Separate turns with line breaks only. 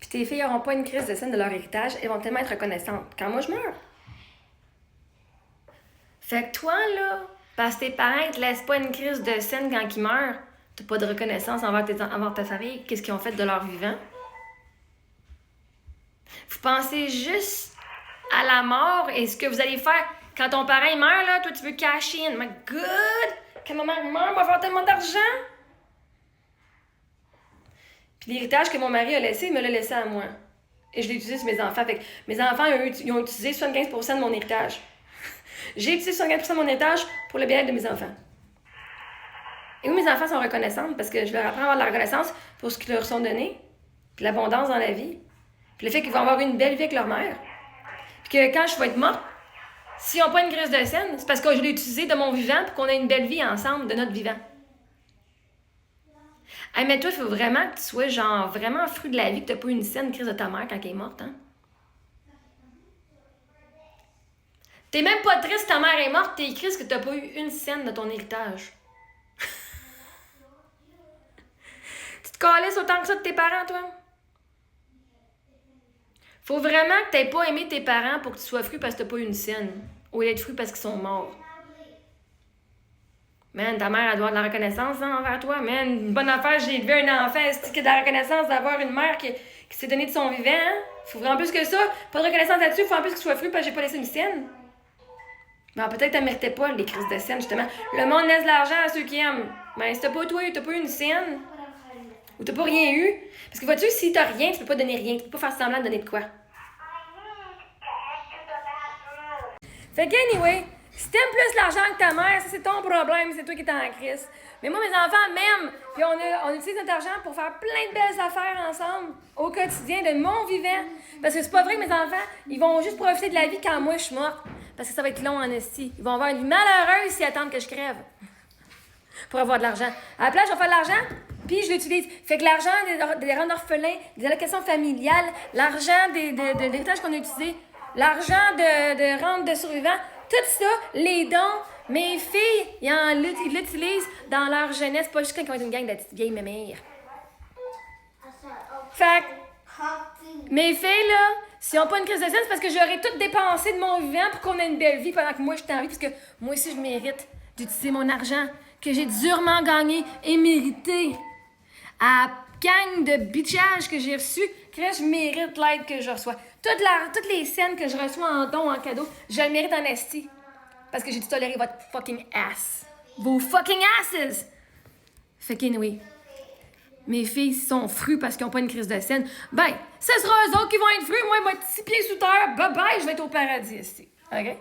Puis tes filles n'auront pas une crise de scène de leur héritage, elles vont tellement être reconnaissantes quand moi je meurs. Fait que toi, là, parce que tes parents ne te laissent pas une crise de scène quand ils meurent, t'as pas de reconnaissance envers ta famille, qu'est-ce qu'ils ont fait de leur vivant. Vous pensez juste à la mort et ce que vous allez faire quand ton parent il meurt, là, toi tu veux cash in. My God! Quand ma mère meurt, on va faire tellement d'argent! Puis l'héritage que mon mari a laissé, il me l'a laissé à moi. Et je l'ai utilisé sur mes enfants. Fait que mes enfants, ils ont utilisé 75% de mon héritage. J'ai utilisé 75% de mon héritage pour le bien-être de mes enfants. Et oui, mes enfants sont reconnaissantes parce que je leur apprends à avoir de la reconnaissance pour ce qu'ils leur sont donnés, puis l'abondance dans la vie, puis le fait qu'ils vont avoir une belle vie avec leur mère. Puis que quand je vais être morte, s'ils n'ont pas une crise de scène, c'est parce que je l'ai utilisé de mon vivant pour qu'on ait une belle vie ensemble de notre vivant. Hey, mais toi, il faut vraiment que tu sois genre vraiment fruit de la vie, que tu n'as pas eu une scène crise de ta mère quand elle est morte, hein? T'es même pas triste, ta mère est morte, t'es triste que t'as pas eu une scène de ton héritage. Tu te calisses autant que ça de tes parents, toi? Faut vraiment que t'aies pas aimé tes parents pour que tu sois fruit parce que t'as pas eu une scène. Au lieu d'être fruit parce qu'ils sont morts. Man, ta mère, elle doit avoir de la reconnaissance hein, envers toi. Man, une bonne affaire, j'ai élevé un enfant. Est-ce qu'il y a de la reconnaissance d'avoir une mère qui s'est donnée de son vivant? Hein? Faut vraiment plus que ça. Pas de reconnaissance là-dessus, faut en plus que tu sois fruit parce que j'ai pas laissé une scène. Ben, peut-être que tu méritais pas les crises de scène, justement. Le monde laisse de l'argent à ceux qui aiment. Ben, si t'as pas eu une scène, ou t'as pas rien eu, parce que vois-tu, si t'as rien, tu peux pas donner rien. Tu peux pas faire semblant de donner de quoi. Fait que, anyway, si t'aimes plus l'argent que ta mère, ça c'est ton problème, c'est toi qui es en crise. Mais moi, mes enfants m'aiment, puis on utilise notre argent pour faire plein de belles affaires ensemble, au quotidien, de mon vivant. Parce que c'est pas vrai que mes enfants, ils vont juste profiter de la vie quand moi je suis morte. Parce que ça va être long en esti. Ils vont avoir une vie malheureuse s'ils attendent que je crève. Pour avoir de l'argent. À la place, je vais faire de l'argent, puis je l'utilise. Fait que l'argent des rentes orphelins, des allocations familiales, l'argent de l'héritage qu'on a utilisé, l'argent de rente de survivants, tout ça, les dons, mes filles, ils l'utilisent dans leur jeunesse, pas juste quand ils vont être une gang de petites vieilles mémères. Fait que, mes filles, là, s'ils n'ont pas une crise de scène, c'est parce que j'aurais tout dépensé de mon vivant pour qu'on ait une belle vie pendant que moi, je suis en vie, parce que moi aussi, je mérite d'utiliser mon argent que j'ai durement gagné et mérité. À gang de bitchage que j'ai reçu, que je mérite l'aide que je reçois. Toutes les scènes que je reçois en don, en cadeau, je le mérite en esti. Parce que j'ai dû tolérer votre fucking ass. Vos fucking asses! Fait qu'anyway, mes filles sont fruits parce qu'ils n'ont pas une crise de scène. Ben, ce sera eux autres qui vont être fruits. Moi, 6 pieds sous terre. Bye bye, je vais être au paradis ici. OK?